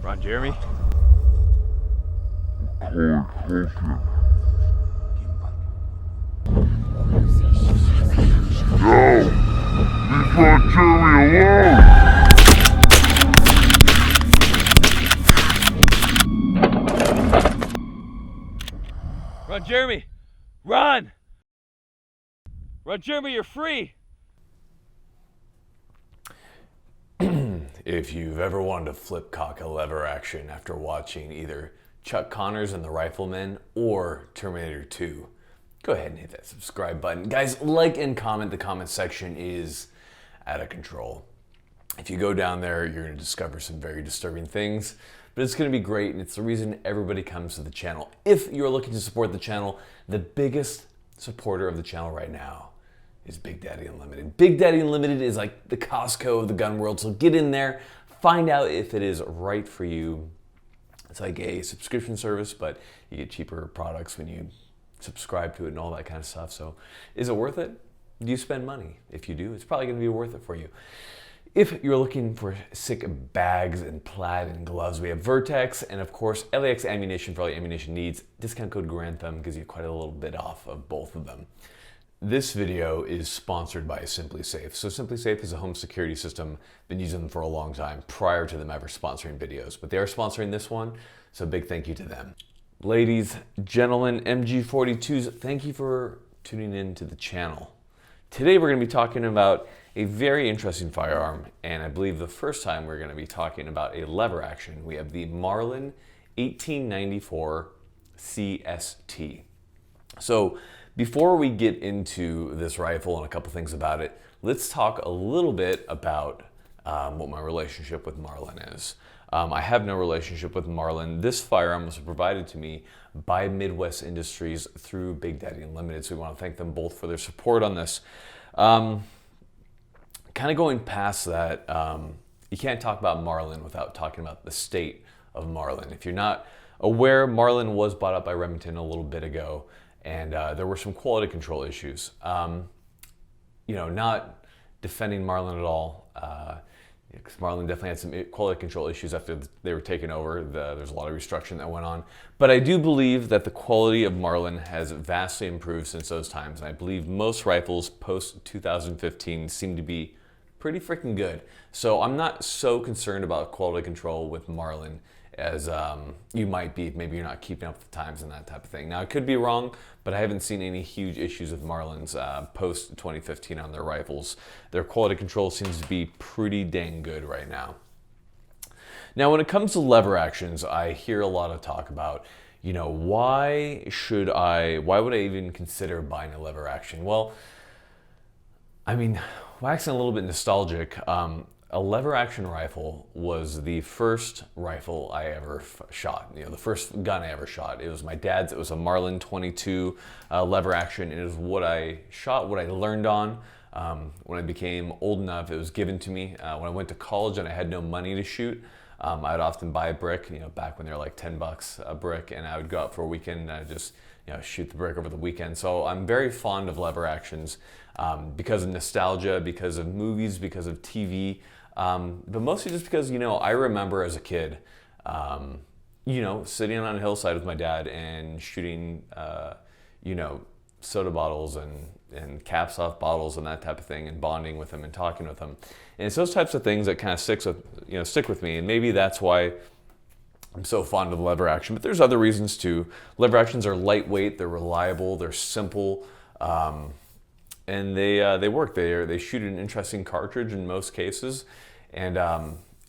Ron Jeremy. Ron Jeremy! Run! Ron Jeremy, you're free! If you've ever wanted to flip cock a lever action after watching either Chuck Connors and the Rifleman or Terminator 2, go ahead and hit that subscribe button. Guys, like and comment. The comment section is out of control. If you go down there, you're going to discover some very disturbing things, but it's going to be great, and it's the reason everybody comes to the channel. If you're looking to support the channel, the biggest supporter of the channel right now is Big Daddy Unlimited. Big Daddy Unlimited is like the Costco of the gun world, so get in there, find out if it is right for you. It's like a subscription service, but you get cheaper products when you subscribe to it and all that kind of stuff. So is it worth it? Do you spend money? If you do, it's probably gonna be worth it for you. If you're looking for sick bags and plaid and gloves, we have Vertex and of course LAX ammunition for all your ammunition needs. Discount code GRANTHEM gives you quite a little bit off of both of them. This video is sponsored by SimpliSafe. So SimpliSafe is a home security system. Been using them for a long time prior to them ever sponsoring videos, but they are sponsoring this one, so big thank you to them. Ladies, gentlemen, MG42s, thank you for tuning in to the channel. Today we're going to be talking about a very interesting firearm, and I believe the first time we're going to be talking about a lever action. We have the Marlin 1894 CST. So before we get into this rifle and a couple things about it, let's talk a little bit about what my relationship with Marlin is. I have no relationship with Marlin. This firearm was provided to me by Midwest Industries through Big Daddy Unlimited, so we want to thank them both for their support on this. Kind of going past that, you can't talk about Marlin without talking about the state of Marlin. If you're not aware, Marlin was bought up by Remington a little bit ago, and there were some quality control issues. You know, not defending Marlin at all, because Marlin definitely had some quality control issues after they were taken over. There's a lot of restructuring that went on. But I do believe that the quality of Marlin has vastly improved since those times, and I believe most rifles post-2015 seem to be pretty freaking good. So I'm not so concerned about quality control with Marlin as you might be if maybe you're not keeping up with the times and that type of thing. Now, I could be wrong, but I haven't seen any huge issues with Marlins post-2015 on their rifles. Their quality control seems to be pretty dang good right now. Now, when it comes to lever actions, I hear a lot of talk about, you know, why would I even consider buying a lever action? Well, I mean, waxing a little bit nostalgic, a lever action rifle was the first rifle I ever shot. You know, the first gun I ever shot. It was my dad's. It was a Marlin 22 lever action. It was what I shot, what I learned on. When I became old enough, it was given to me. When I went to college and I had no money to shoot, I'd often buy a brick, you know, back when they were like 10 bucks a brick, and I would go out for a weekend and I'd just, you know, shoot the brick over the weekend. So I'm very fond of lever actions because of nostalgia, because of movies, because of TV. But mostly just because, you know, I remember as a kid, you know, sitting on a hillside with my dad and shooting, you know, soda bottles and caps off bottles and that type of thing, and bonding with him and talking with him. And it's those types of things that kind of stick with me. And maybe that's why I'm so fond of lever action. But there's other reasons too. Lever actions are lightweight, they're reliable, they're simple. And they work. They shoot an interesting cartridge in most cases, and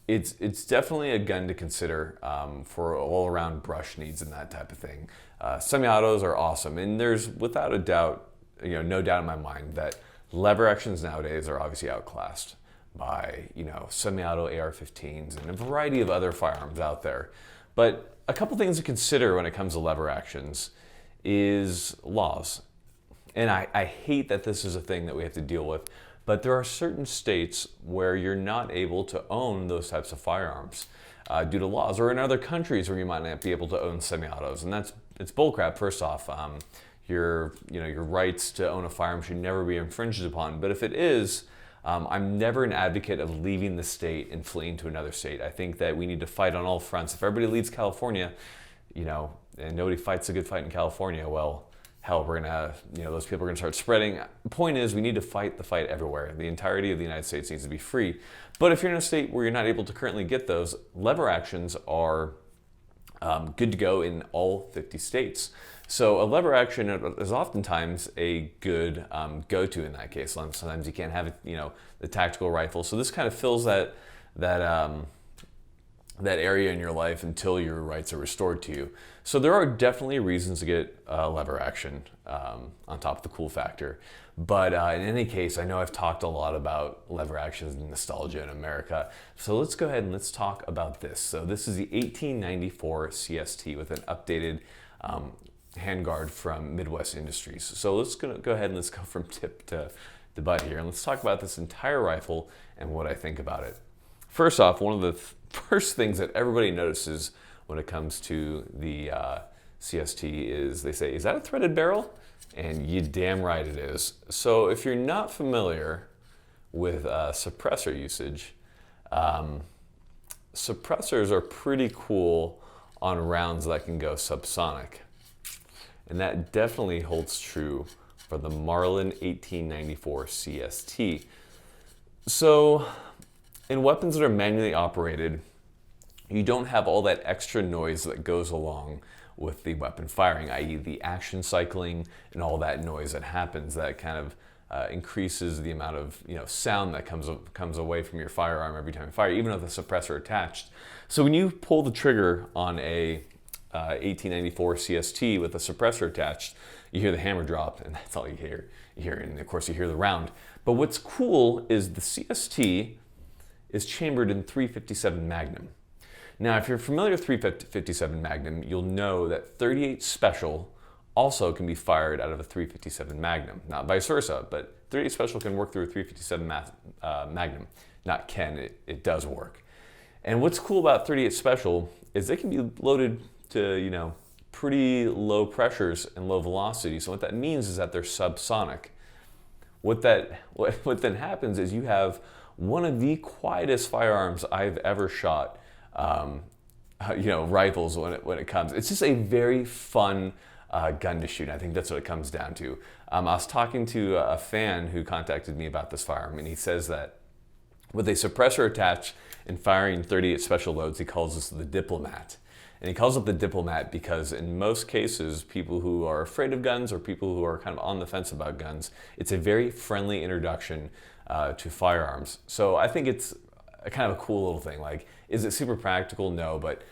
it's definitely a gun to consider for all-around brush needs and that type of thing. Semi-autos are awesome, and there's without a doubt, you know, no doubt in my mind that lever actions nowadays are obviously outclassed by, you know, semi-auto AR-15s and a variety of other firearms out there. But a couple things to consider when it comes to lever actions is laws. And I hate that this is a thing that we have to deal with, but there are certain states where you're not able to own those types of firearms due to laws, or in other countries where you might not be able to own semi-autos, and it's bullcrap. First off, your rights to own a firearm should never be infringed upon. But if it is, I'm never an advocate of leaving the state and fleeing to another state. I think that we need to fight on all fronts. If everybody leaves California, you know, and nobody fights a good fight in California, well, hell, we're gonna, you know, those people are gonna start spreading. The point is, we need to fight the fight everywhere. The entirety of the United States needs to be free. But if you're in a state where you're not able to currently get those, lever actions are good to go in all 50 states. So a lever action is oftentimes a good go-to in that case. Sometimes you can't have, you know, the tactical rifle. So this kind of fills that area in your life until your rights are restored to you. So there are definitely reasons to get lever action on top of the cool factor. But in any case, I know I've talked a lot about lever actions and nostalgia in America. So let's go ahead and let's talk about this. So this is the 1894 CST with an updated handguard from Midwest Industries. So let's go ahead and let's go from tip to butt here. And let's talk about this entire rifle and what I think about it. First off, one of the first things that everybody notices when it comes to the CST is they say, is that a threaded barrel? And you damn right it is. So if you're not familiar with suppressor usage, suppressors are pretty cool on rounds that can go subsonic. And that definitely holds true for the Marlin 1894 CST. So in weapons that are manually operated, you don't have all that extra noise that goes along with the weapon firing, i.e. the action cycling and all that noise that happens that kind of increases the amount of, you know, sound that comes away from your firearm every time you fire, even with a suppressor attached. So when you pull the trigger on a 1894 CST with a suppressor attached, you hear the hammer drop, and that's all you hear. And of course you hear the round. But what's cool is the CST is chambered in .357 Magnum. Now, if you're familiar with .357 Magnum, you'll know that .38 Special also can be fired out of a .357 Magnum. Not vice versa, but .38 Special can work through a .357 Magnum. Not can, it does work. And what's cool about .38 Special is they can be loaded to, you know, pretty low pressures and low velocity. So what that means is that they're subsonic. What then happens is you have one of the quietest firearms I've ever shot. You know, rifles when it comes. It's just a very fun gun to shoot. I think that's what it comes down to. I was talking to a fan who contacted me about this firearm, and he says that with a suppressor attached and firing .38 Special loads, he calls this the Diplomat. And he calls it the Diplomat because in most cases, people who are afraid of guns or people who are kind of on the fence about guns, it's a very friendly introduction to firearms. So I think it's a kind of a cool little thing. Like, is it super practical? No, but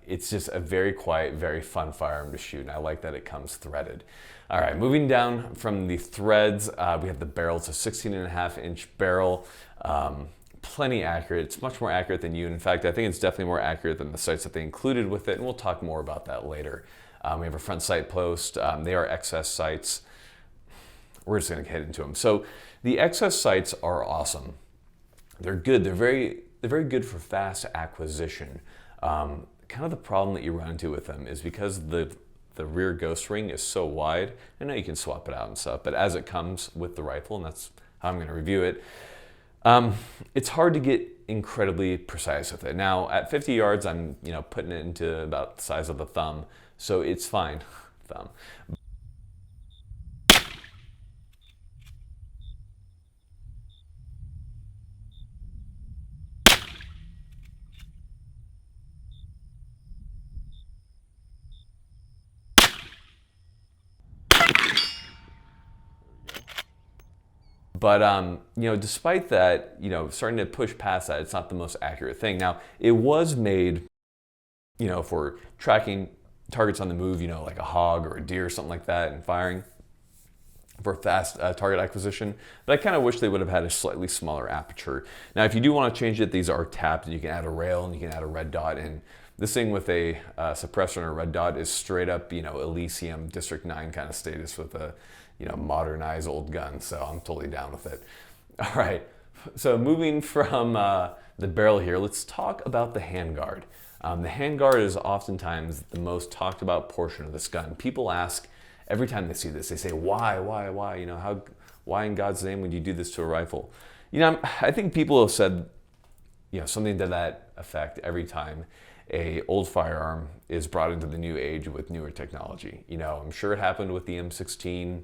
it's just a very quiet, very fun firearm to shoot, and I like that it comes threaded. All right, moving down from the threads, we have the barrel. It's a 16.5-inch barrel. Plenty accurate. It's much more accurate than in fact, I think it's definitely more accurate than the sights that they included with it, and we'll talk more about that later. We have a front sight post. They are XS sights. We're just going to get into them. So the XS sights are awesome. They're good. They're very good for fast acquisition. Kind of the problem that you run into with them is because the rear ghost ring is so wide. I know you can swap it out and stuff, but as it comes with the rifle, and that's how I'm going to review it, it's hard to get incredibly precise with it. Now at 50 yards, I'm putting it into about the size of the thumb, so it's fine. Thumb. But despite that, starting to push past that, it's not the most accurate thing. Now, it was made, for tracking targets on the move, like a hog or a deer or something like that, and firing for fast target acquisition. But I kind of wish they would have had a slightly smaller aperture. Now, if you do want to change it, these are tapped, and you can add a rail and you can add a red dot. And this thing with a suppressor and a red dot is straight up, Elysium District 9 kind of status with a modernized old gun, so I'm totally down with it. All right, so moving from the barrel here, let's talk about the handguard. The handguard is oftentimes the most talked about portion of this gun. People ask every time they see this, they say, why? Why in God's name would you do this to a rifle? I think people have said, something to that effect every time a old firearm is brought into the new age with newer technology. I'm sure it happened with the M16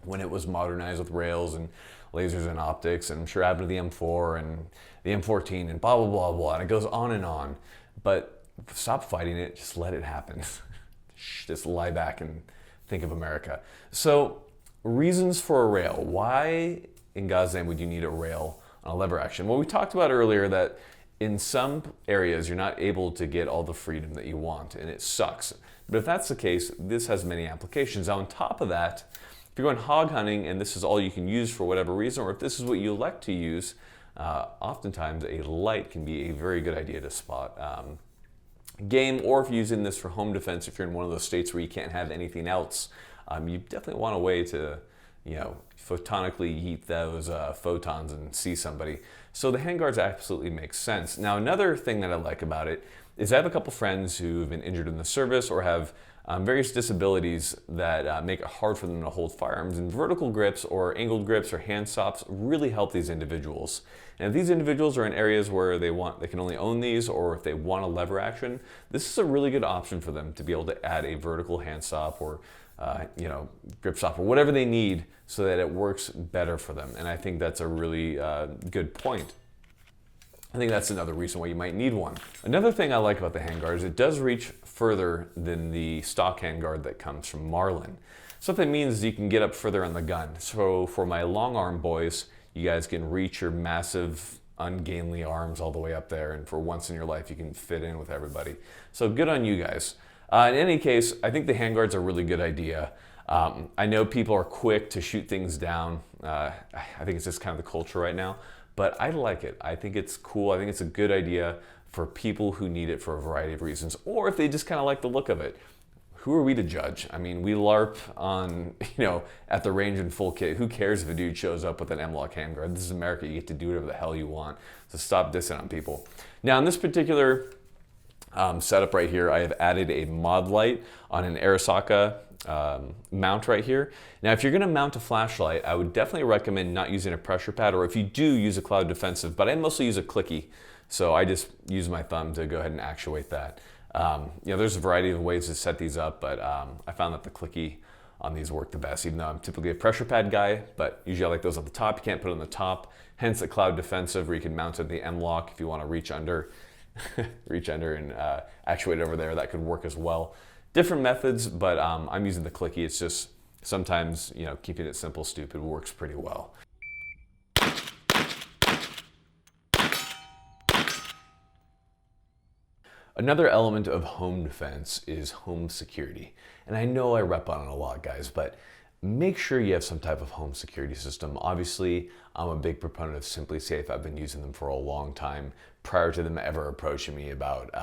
when it was modernized with rails and lasers and optics, and I'm sure it happened to the M4 and the M14 and blah, blah, blah, blah, and it goes on and on. But stop fighting it, just let it happen. Just lie back and think of America. So, reasons for a rail. Why in God's name would you need a rail on a lever action? Well, we talked about earlier that in some areas you're not able to get all the freedom that you want, and it sucks. But if that's the case, this has many applications. Now, on top of that, if you're going hog hunting and this is all you can use for whatever reason, or if this is what you elect to use, oftentimes a light can be a very good idea to spot game, or if you're using this for home defense, if you're in one of those states where you can't have anything else, you definitely want a way to, photonically heat those photons and see somebody. So the handguards absolutely make sense. Now, another thing that I like about it is I have a couple friends who've been injured in the service or have various disabilities that make it hard for them to hold firearms, and vertical grips or angled grips or hand stops really help these individuals. And if these individuals are in areas where they can only own these, or if they want a lever action, this is a really good option for them to be able to add a vertical hand stop or grip stop or whatever they need so that it works better for them. And I think that's a really good point. I think that's another reason why you might need one. Another thing I like about the handguard is it does reach further than the stock handguard that comes from Marlin. So what that means is you can get up further on the gun. So for my long arm boys, you guys can reach your massive ungainly arms all the way up there, and for once in your life you can fit in with everybody. So good on you guys. In any case, I think the handguard's a really good idea. I know people are quick to shoot things down. I think it's just kind of the culture right now. But I like it. I think it's cool. I think it's a good idea for people who need it for a variety of reasons, or if they just kind of like the look of it. Who are we to judge? I mean, we LARP on, at the range in full kit. Who cares if a dude shows up with an M-LOK handguard? This is America. You get to do whatever the hell you want. So stop dissing on people. Now, in this particular setup right here, I have added a mod light on an Arisaka mount right here. Now, if you're going to mount a flashlight, I would definitely recommend not using a pressure pad, or if you do, use a cloud defensive, but I mostly use a clicky. So I just use my thumb to go ahead and actuate that. There's a variety of ways to set these up, but I found that the clicky on these work the best, even though I'm typically a pressure pad guy, but usually I like those at the top. You can't put it on the top, hence the cloud defensive, where you can mount it the M-LOK if you want to reach under and actuate it over there. That could work as well. Different methods, but I'm using the clicky. It's just sometimes, keeping it simple, stupid works pretty well. Another element of home defense is home security. And I know I rep on it a lot, guys, but make sure you have some type of home security system. Obviously, I'm a big proponent of Simply Safe. I've been using them for a long time prior to them ever approaching me about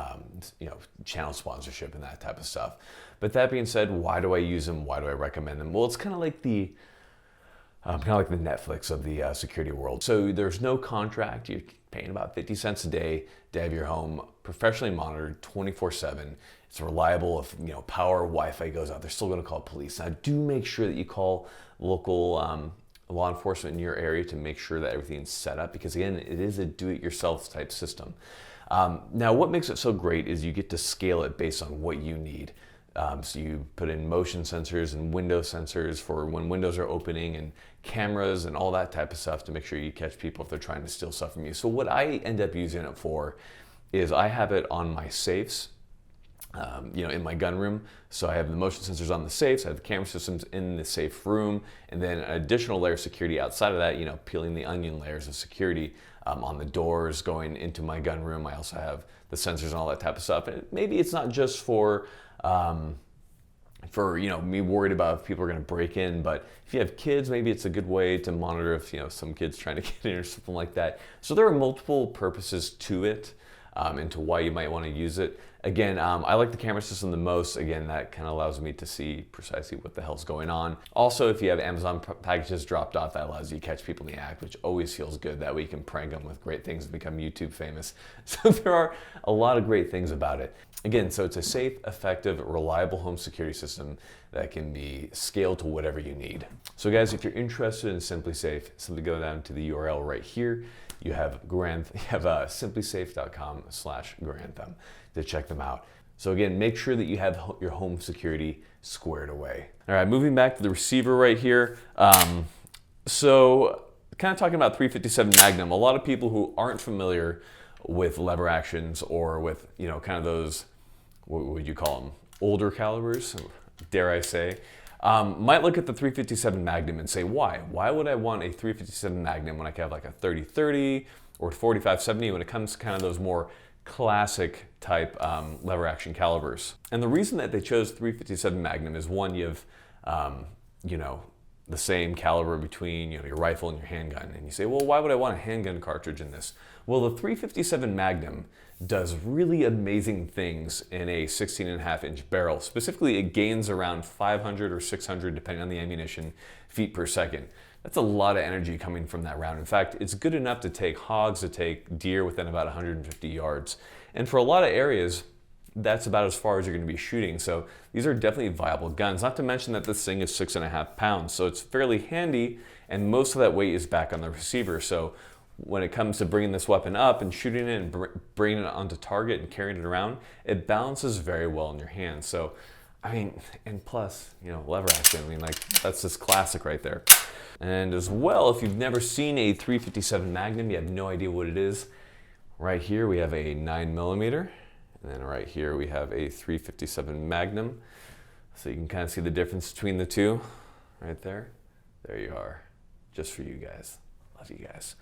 channel sponsorship and that type of stuff. But that being said, why do I use them? Why do I recommend them? Well, it's kind of like the Netflix of the security world. So there's no contract. You're paying about 50 cents a day to have your home professionally monitored 24/7. It's reliable. If power or Wi-Fi goes out, they're still going to call police. Now, do make sure that you call local law enforcement in your area to make sure that everything's set up, because again, it is a do-it-yourself type system. Now, what makes it so great is you get to scale it based on what you need. So you put in motion sensors and window sensors for when windows are opening, and cameras and all that type of stuff to make sure you catch people if they're trying to steal stuff from you. So what I end up using it for is I have it on my safes, in my gun room. So I have the motion sensors on the safes, I have the camera systems in the safe room, and then an additional layer of security outside of that, peeling the onion layers of security on the doors going into my gun room. I also have the sensors and all that type of stuff. And maybe it's not just for me worried about if people are going to break in, but if you have kids, maybe it's a good way to monitor if some kids trying to get in or something like that. So there are multiple purposes to it. into why you might want to use it. Again, I like the camera system the most. Again, that kind of allows me to see precisely what the hell's going on. Also, if you have Amazon packages dropped off, that allows you to catch people in the act, which always feels good. That way you can prank them with great things and become YouTube famous. So there are a lot of great things about it. Again, so it's a safe, effective, reliable home security system that can be scaled to whatever you need. So guys, if you're interested in Simply Safe, simply go down to the URL right here. You have simplysafe.com/Garand to check them out. So again, make sure that you have your home security squared away. All right, moving back to the receiver right here. So kind of talking about 357 Magnum, a lot of people who aren't familiar with lever actions or with, you know, kind of those, what would you call them, older calibers, dare I say, might look at the 357 Magnum and say, why? Why would I want a 357 Magnum when I can have like a 30-30 or 45-70 when it comes to kind of those more classic type lever action calibers? And the reason that they chose 357 Magnum is, one, you have, you know, the same caliber between, you know, your rifle and your handgun. And you say, well, why would I want a handgun cartridge in this? Well, the 357 Magnum does really amazing things in a 16.5-inch barrel. Specifically, it gains around 500 or 600, depending on the ammunition, feet per second. That's a lot of energy coming from that round. In fact, it's good enough to take hogs, to take deer within about 150 yards. And for a lot of areas, that's about as far as you're going to be shooting. So these are definitely viable guns. Not to mention that this thing is 6.5 pounds. So it's fairly handy, and most of that weight is back on the receiver. So when it comes to bringing this weapon up and shooting it and bringing it onto target and carrying it around, it balances very well in your hand. So, I mean, and plus, you know, lever action, I mean, like, that's just classic right there. And as well, if you've never seen a 357 Magnum, you have no idea what it is, right here we have a 9mm, and then right here we have a 357 Magnum. So you can kind of see the difference between the two right there. There you are, just for you guys. Love you guys.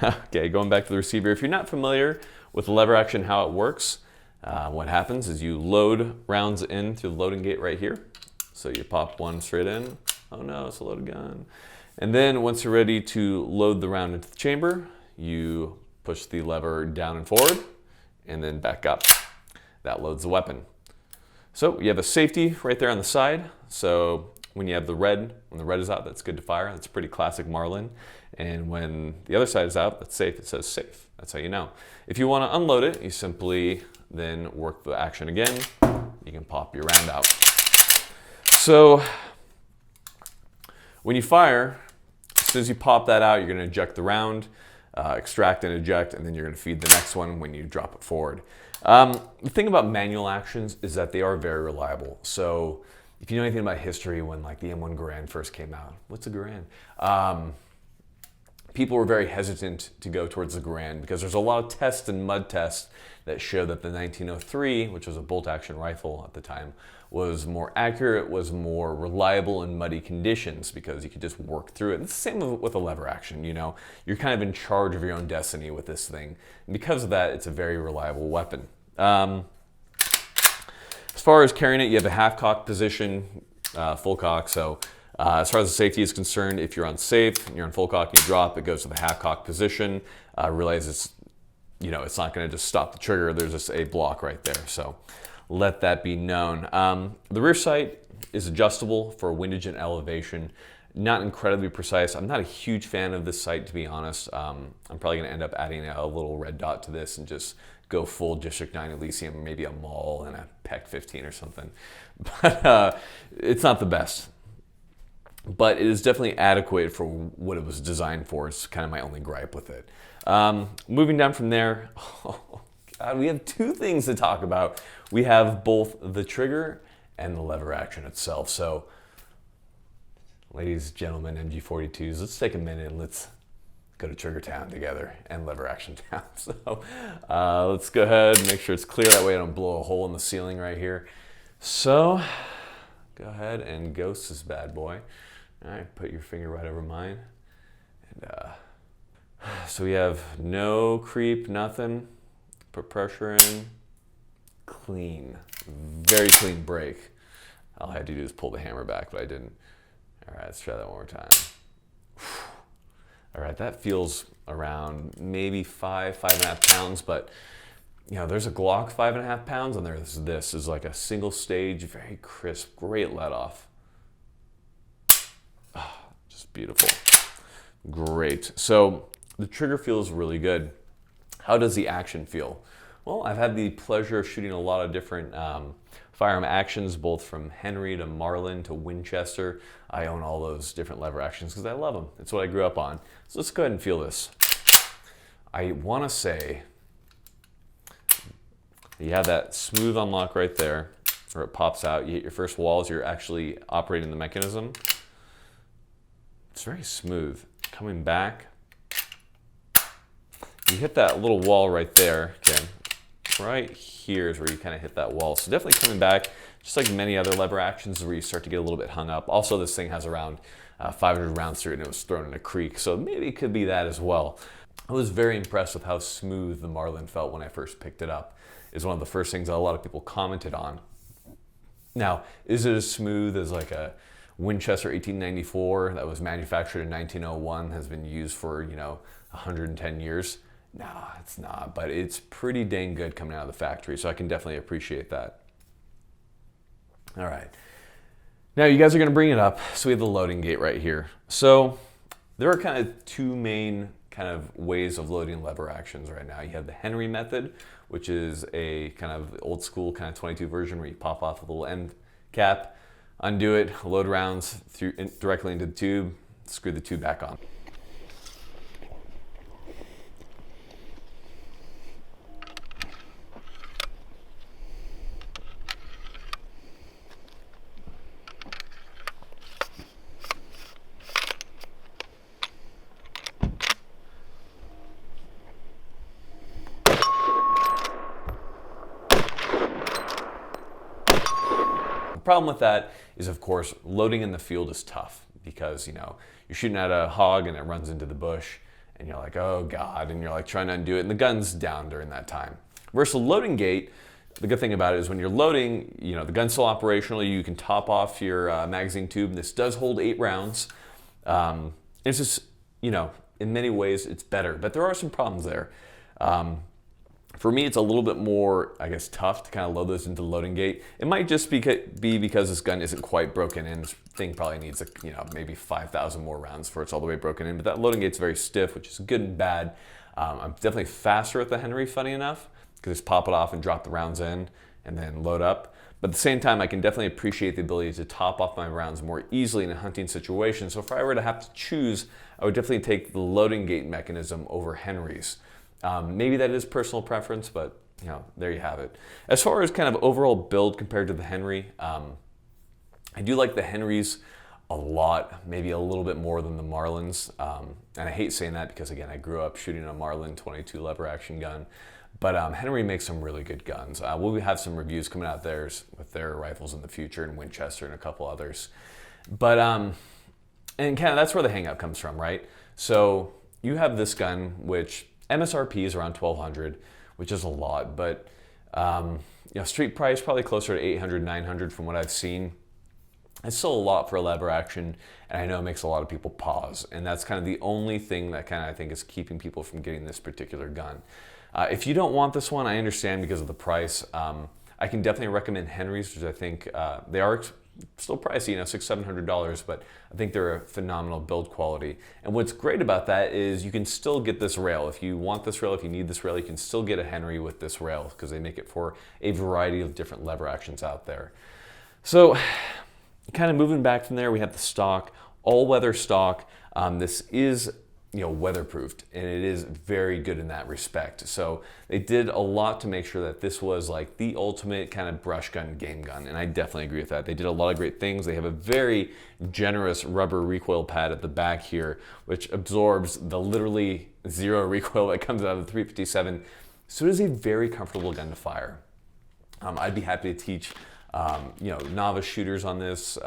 Okay, going back to the receiver. If you're not familiar with the lever action, how it works, what happens is you load rounds in through the loading gate right here. So you pop one straight in. Oh no, it's a loaded gun. And then once you're ready to load the round into the chamber, you push the lever down and forward and then back up. That loads the weapon. So you have a safety right there on the side. So when you have the red, when the red is out, that's good to fire. That's a pretty classic Marlin. And when the other side is out, that's safe. It says safe. That's how you know. If you want to unload it, you simply then work the action again. You can pop your round out. So when you fire, as soon as you pop that out, you're going to eject the round, extract and eject, and then you're going to feed the next one when you drop it forward. The thing about manual actions is that they are very reliable. So if you know anything about history, when like the M1 Garand first came out, what's a Garand? People were very hesitant to go towards the Garand because there's a lot of tests and mud tests that show that the 1903, which was a bolt action rifle at the time, was more accurate, was more reliable in muddy conditions because you could just work through it. And it's the same with a lever action, you know. You're kind of in charge of your own destiny with this thing. And because of that, it's a very reliable weapon. As far as carrying it, you have a half cock position, full cock. So as far as the safety is concerned, if you're unsafe and you're on full cock and you drop, it goes to the half cock position. Realize it's, you know, it's not going to just stop the trigger. There's just a block right there. So let that be known. The rear sight is adjustable for windage and elevation. Not incredibly precise. I'm not a huge fan of this sight, to be honest. I'm probably going to end up adding a little red dot to this and just go full District 9 Elysium, maybe a Maul and a PEC 15 or something. But it's not the best. But it is definitely adequate for what it was designed for. It's kind of my only gripe with it. Moving down from there, oh God, we have two things to talk about. We have both the trigger and the lever action itself. So, ladies, gentlemen, MG42s, let's take a minute and let's go to Trigger Town together and Lever Action Town. So let's go ahead and make sure it's clear. That way I don't blow a hole in the ceiling right here. So go ahead and ghost this bad boy. All right, put your finger right over mine. And so we have no creep, nothing. Put pressure in. Clean, very clean break. All I had to do is pull the hammer back, but I didn't. All right, let's try that one more time. All right, that feels around maybe 5.5 pounds, but you know, there's a Glock 5.5 pounds, and there's this is like a single stage, very crisp, great let off. Oh, just beautiful. Great. So the trigger feels really good. How does the action feel? Well, I've had the pleasure of shooting a lot of different firearm actions, both from Henry to Marlin to Winchester. I own all those different lever actions because I love them. It's what I grew up on. So let's go ahead and feel this. I want to say you have that smooth unlock right there, where it pops out. You hit your first wall as you're actually operating the mechanism. It's very smooth. Coming back, you hit that little wall right there. Okay, right here is where you kind of hit that wall. So definitely coming back, just like many other lever actions where you start to get a little bit hung up. Also, this thing has around 500 rounds through it, and it was thrown in a creek, so maybe it could be that as well. I was very impressed with how smooth the Marlin felt when I first picked it up. It's one of the first things that a lot of people commented on. Now, is it as smooth as like a Winchester 1894 that was manufactured in 1901, has been used for, you know, 110 years? Nah, it's not, but it's pretty dang good coming out of the factory, so I can definitely appreciate that. All right. Now you guys are gonna bring it up, so we have the loading gate right here. So there are kind of two main kind of ways of loading lever actions right now. You have the Henry method, which is a kind of old school kind of 22 version where you pop off a little end cap, undo it, load rounds directly into the tube, screw the tube back on. The problem with that is, of course, loading in the field is tough because, you know, you're shooting at a hog and it runs into the bush and you're like, oh God, and you're like trying to undo it and the gun's down during that time. Versus a loading gate, the good thing about it is when you're loading, you know, the gun's still operational, you can top off your magazine tube, and this does hold 8 rounds. It's just, you know, in many ways it's better, but there are some problems there. For me, it's a little bit more, I guess, tough to kind of load this into the loading gate. It might just be because this gun isn't quite broken in. This thing probably needs, you know, maybe 5,000 more rounds before it's all the way broken in. But that loading gate's very stiff, which is good and bad. I'm definitely faster with the Henry, funny enough, because just pop it off and drop the rounds in and then load up. But at the same time, I can definitely appreciate the ability to top off my rounds more easily in a hunting situation. So if I were to have to choose, I would definitely take the loading gate mechanism over Henry's. Maybe that is personal preference, but you know, there you have it. As far as kind of overall build compared to the Henry, I do like the Henrys a lot, maybe a little bit more than the Marlins. And I hate saying that because, again, I grew up shooting a Marlin 22 lever action gun. But Henry makes some really good guns. We'll have some reviews coming out theirs with their rifles in the future, and Winchester and a couple others. But, and kind of that's where the hang up comes from, right? So you have this gun, which MSRP is around $1,200, which is a lot, but you know, street price probably closer to $800, $900 from what I've seen. It's still a lot for a lever action, and I know it makes a lot of people pause, and that's kind of the only thing that kind of I think is keeping people from getting this particular gun. If you don't want this one, I understand because of the price. I can definitely recommend Henry's, which I think they are still pricey, you know, $600, $700, but I think they're a phenomenal build quality. And what's great about that is you can still get this rail. If you want this rail, if you need this rail, you can still get a Henry with this rail because they make it for a variety of different lever actions out there. So kind of moving back from there, we have the stock, all-weather stock. This is, you know, weatherproofed, and it is very good in that respect. So they did a lot to make sure that this was like the ultimate kind of brush gun, game gun, and I definitely agree with that. They did a lot of great things. They have a very generous rubber recoil pad at the back here, which absorbs the literally zero recoil that comes out of the 357. So it is a very comfortable gun to fire. I'd be happy to teach you know, novice shooters on this,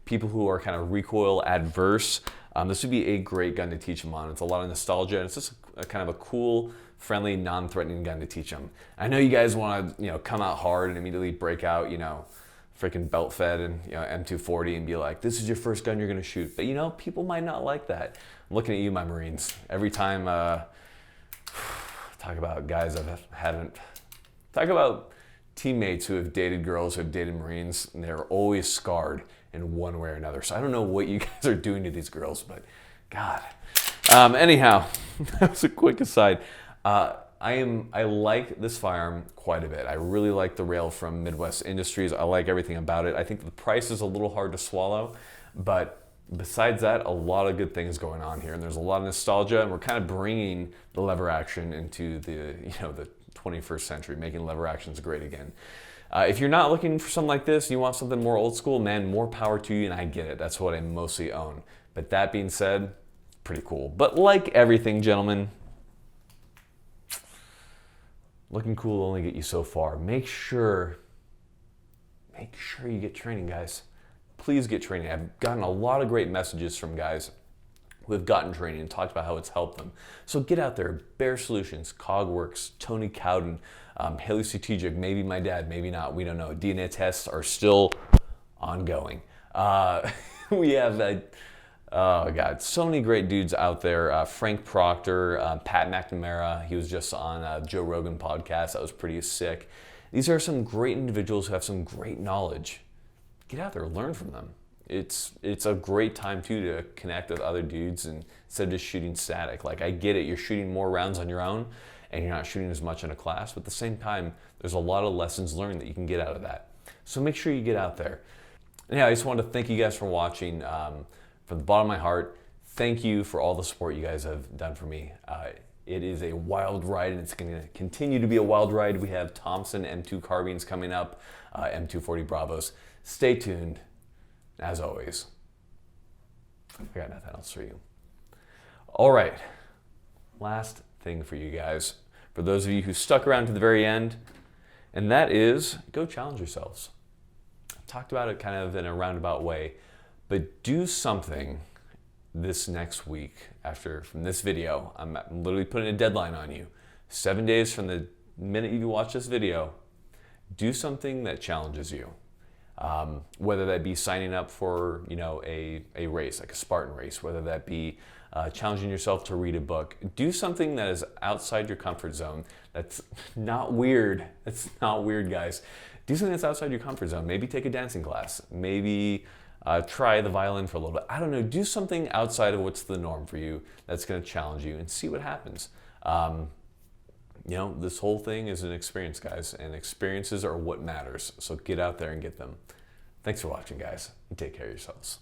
people who are kind of recoil adverse. This would be a great gun to teach them on. It's a lot of nostalgia, and it's just a kind of a cool, friendly, non-threatening gun to teach them. I know you guys want to, you know, come out hard and immediately break out, you know, freaking belt fed and M240 and be like, this is your first gun you're gonna shoot. But people might not like that. I'm looking at you, my Marines. Every time, talk about guys talk about teammates who have dated girls who have dated Marines, and they're always scarred in one way or another. So I don't know what you guys are doing to these girls, but God. Anyhow, that was a quick aside. I like this firearm quite a bit. I really like the rail from Midwest Industries. I like everything about it. I think the price is a little hard to swallow, but besides that, a lot of good things going on here. And there's a lot of nostalgia, and we're kind of bringing the lever action into the 21st century, making lever actions great again. If you're not looking for something like this, you want something more old school, man, more power to you, and I get it. That's what I mostly own. But that being said, pretty cool. But like everything, gentlemen, looking cool will only get you so far. Make sure you get training, guys. Please get training. I've gotten a lot of great messages from guys who have gotten training and talked about how it's helped them. So get out there. Bear Solutions, Cogworks, Tony Cowden, Haley Strategic, maybe my dad, maybe not. We don't know. DNA tests are still ongoing. We have oh God, so many great dudes out there. Frank Proctor, Pat McNamara, he was just on Joe Rogan podcast. That was pretty sick. These are some great individuals who have some great knowledge. Get out there, learn from them. It's a great time too to connect with other dudes and instead of just shooting static. Like, I get it, you're shooting more rounds on your own and you're not shooting as much in a class, but at the same time, there's a lot of lessons learned that you can get out of that. So make sure you get out there. And yeah, I just wanted to thank you guys for watching. From the bottom of my heart, thank you for all the support you guys have done for me. It is a wild ride, and it's going to continue to be a wild ride. We have Thompson M2 carbines coming up, M240 Bravos. Stay tuned. As always, I got nothing else for you. All right, last thing for you guys, for those of you who stuck around to the very end, and that is go challenge yourselves. I've talked about it kind of in a roundabout way, but do something this next week from this video. I'm literally putting a deadline on you. 7 days from the minute you watch this video, do something that challenges you. Whether that be signing up for a race, like a Spartan race, whether that be challenging yourself to read a book. Do something that is outside your comfort zone. That's not weird. That's not weird, guys. Do something that's outside your comfort zone. Maybe take a dancing class. Maybe try the violin for a little bit. I don't know. Do something outside of what's the norm for you that's going to challenge you and see what happens. This whole thing is an experience, guys, and experiences are what matters. So get out there and get them. Thanks for watching, guys, and take care of yourselves.